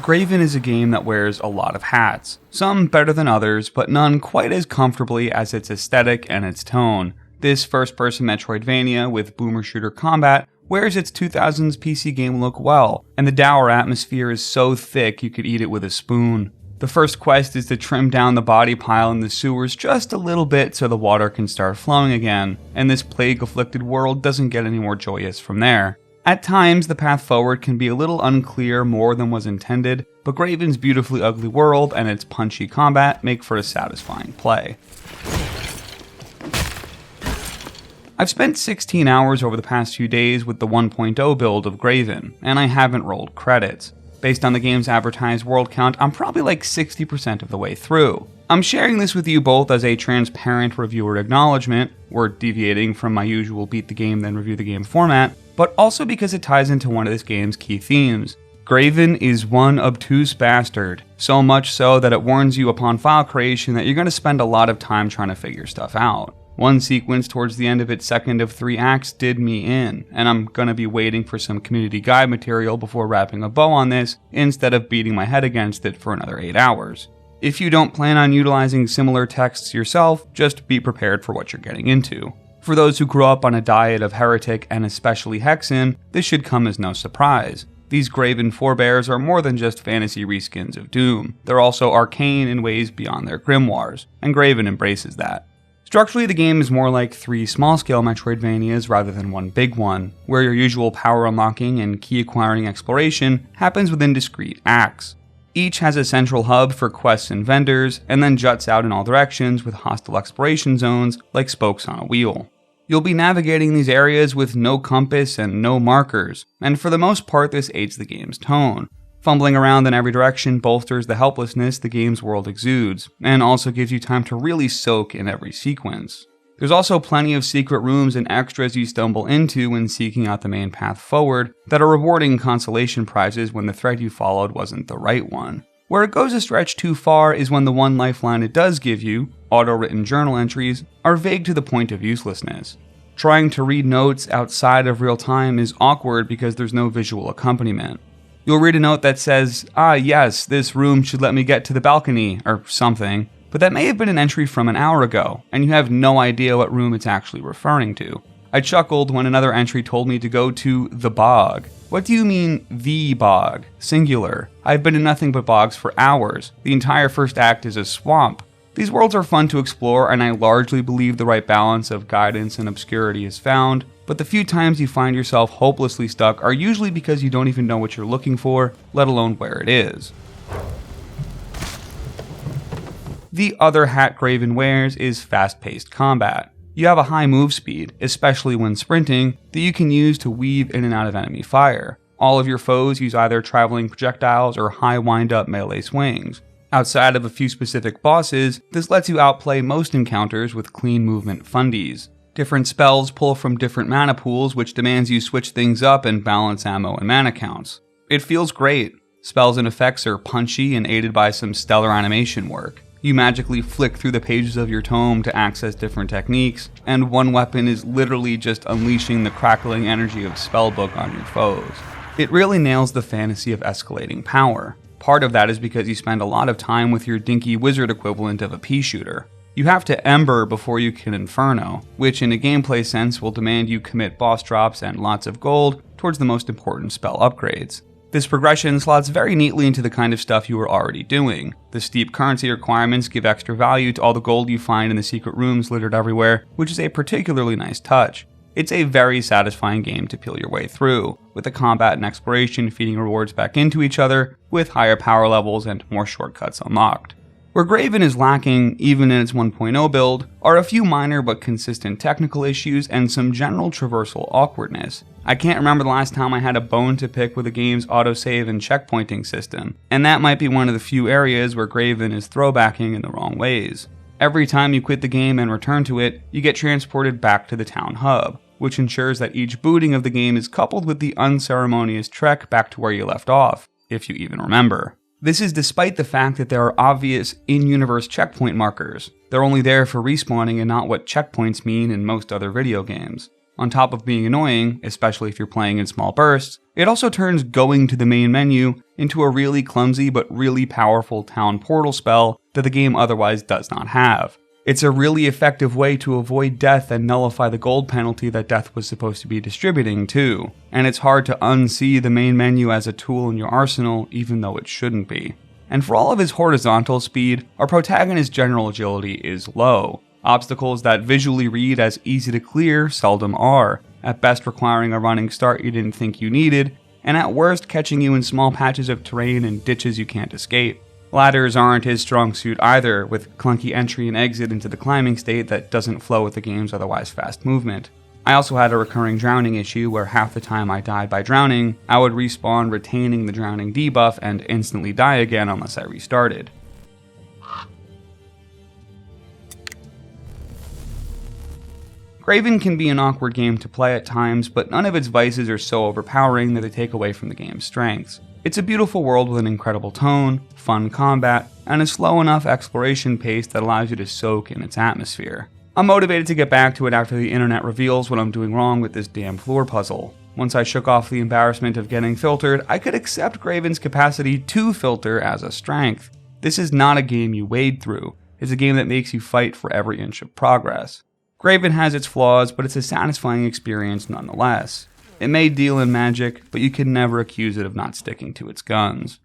Graven is a game that wears a lot of hats, some better than others, but none quite as comfortably as its aesthetic and its tone. This first-person metroidvania with boomershooter combat wears its 2000s PC game look well, and the dour atmosphere is so thick you could eat it with a spoon. The first quest is to trim down the body pile in the sewers just a little bit so the water can start flowing again, and this plague-afflicted world doesn't get any more joyous from there. At times, the path forward can be a little unclear more than was intended, but Graven's beautifully ugly world and its punchy combat make for a satisfying play. I've spent 16 hours over the past few days with the 1.0 build of Graven, and I haven't rolled credits. Based on the game's advertised world count, I'm probably like 60% of the way through. I'm sharing this with you both as a transparent reviewer acknowledgement, we're deviating from my usual beat the game then review the game format, but also because it ties into one of this game's key themes. Graven is one obtuse bastard, so much so that it warns you upon file creation that you're going to spend a lot of time trying to figure stuff out. One sequence towards the end of its second of 3 acts did me in, and I'm going to be waiting for some community guide material before wrapping a bow on this instead of beating my head against it for another 8 hours. If you don't plan on utilizing similar texts yourself, just be prepared for what you're getting into. For those who grew up on a diet of Heretic and especially Hexen, this should come as no surprise. These Graven forebears are more than just fantasy reskins of Doom. They're also arcane in ways beyond their grimoires, and Graven embraces that. Structurally, the game is more like 3 small-scale Metroidvanias rather than one big one, where your usual power unlocking and key acquiring exploration happens within discrete acts. Each has a central hub for quests and vendors, and then juts out in all directions with hostile exploration zones like spokes on a wheel. You'll be navigating these areas with no compass and no markers, and for the most part this aids the game's tone. Fumbling around in every direction bolsters the helplessness the game's world exudes, and also gives you time to really soak in every sequence. There's also plenty of secret rooms and extras you stumble into when seeking out the main path forward that are rewarding consolation prizes when the thread you followed wasn't the right one. Where it goes a stretch too far is when the one lifeline it does give you, auto-written journal entries, are vague to the point of uselessness. Trying to read notes outside of real time is awkward because there's no visual accompaniment. You'll read a note that says, yes, this room should let me get to the balcony, or something, but that may have been an entry from an hour ago, and you have no idea what room it's actually referring to. I chuckled when another entry told me to go to the bog. What do you mean, the bog? Singular. I've been in nothing but bogs for hours. The entire first act is a swamp. These worlds are fun to explore, and I largely believe the right balance of guidance and obscurity is found, but the few times you find yourself hopelessly stuck are usually because you don't even know what you're looking for, let alone where it is. The other hat Graven wears is fast-paced combat. You have a high move speed, especially when sprinting, that you can use to weave in and out of enemy fire. All of your foes use either traveling projectiles or high wind-up melee swings. Outside of a few specific bosses, this lets you outplay most encounters with clean movement fundies. Different spells pull from different mana pools, which demands you switch things up and balance ammo and mana counts. It feels great. Spells and effects are punchy and aided by some stellar animation work. You magically flick through the pages of your tome to access different techniques, and one weapon is literally just unleashing the crackling energy of spellbook on your foes. It really nails the fantasy of escalating power. Part of that is because you spend a lot of time with your dinky wizard equivalent of a pea shooter. You have to Ember before you can Inferno, which in a gameplay sense will demand you commit boss drops and lots of gold towards the most important spell upgrades. This progression slots very neatly into the kind of stuff you were already doing. The steep currency requirements give extra value to all the gold you find in the secret rooms littered everywhere, which is a particularly nice touch. It's a very satisfying game to peel your way through, with the combat and exploration feeding rewards back into each other, with higher power levels and more shortcuts unlocked. Where Graven is lacking, even in its 1.0 build, are a few minor but consistent technical issues and some general traversal awkwardness. I can't remember the last time I had a bone to pick with the game's autosave and checkpointing system, and that might be one of the few areas where Graven is throwbacking in the wrong ways. Every time you quit the game and return to it, you get transported back to the town hub, which ensures that each booting of the game is coupled with the unceremonious trek back to where you left off, if you even remember. This is despite the fact that there are obvious in-universe checkpoint markers. They're only there for respawning and not what checkpoints mean in most other video games. On top of being annoying, especially if you're playing in small bursts, it also turns going to the main menu into a really clumsy but really powerful town portal spell that the game otherwise does not have. It's a really effective way to avoid death and nullify the gold penalty that death was supposed to be distributing too, and it's hard to unsee the main menu as a tool in your arsenal even though it shouldn't be. And for all of his horizontal speed, our protagonist's general agility is low. Obstacles that visually read as easy to clear seldom are, at best requiring a running start you didn't think you needed, and at worst catching you in small patches of terrain and ditches you can't escape. Ladders aren't his strong suit either, with clunky entry and exit into the climbing state that doesn't flow with the game's otherwise fast movement. I also had a recurring drowning issue where half the time I died by drowning, I would respawn retaining the drowning debuff and instantly die again unless I restarted. Graven can be an awkward game to play at times, but none of its vices are so overpowering that they take away from the game's strengths. It's a beautiful world with an incredible tone, fun combat, and a slow enough exploration pace that allows you to soak in its atmosphere. I'm motivated to get back to it after the internet reveals what I'm doing wrong with this damn floor puzzle. Once I shook off the embarrassment of getting filtered, I could accept Graven's capacity to filter as a strength. This is not a game you wade through, it's a game that makes you fight for every inch of progress. Graven has its flaws, but it's a satisfying experience nonetheless. It may deal in magic, but you can never accuse it of not sticking to its guns.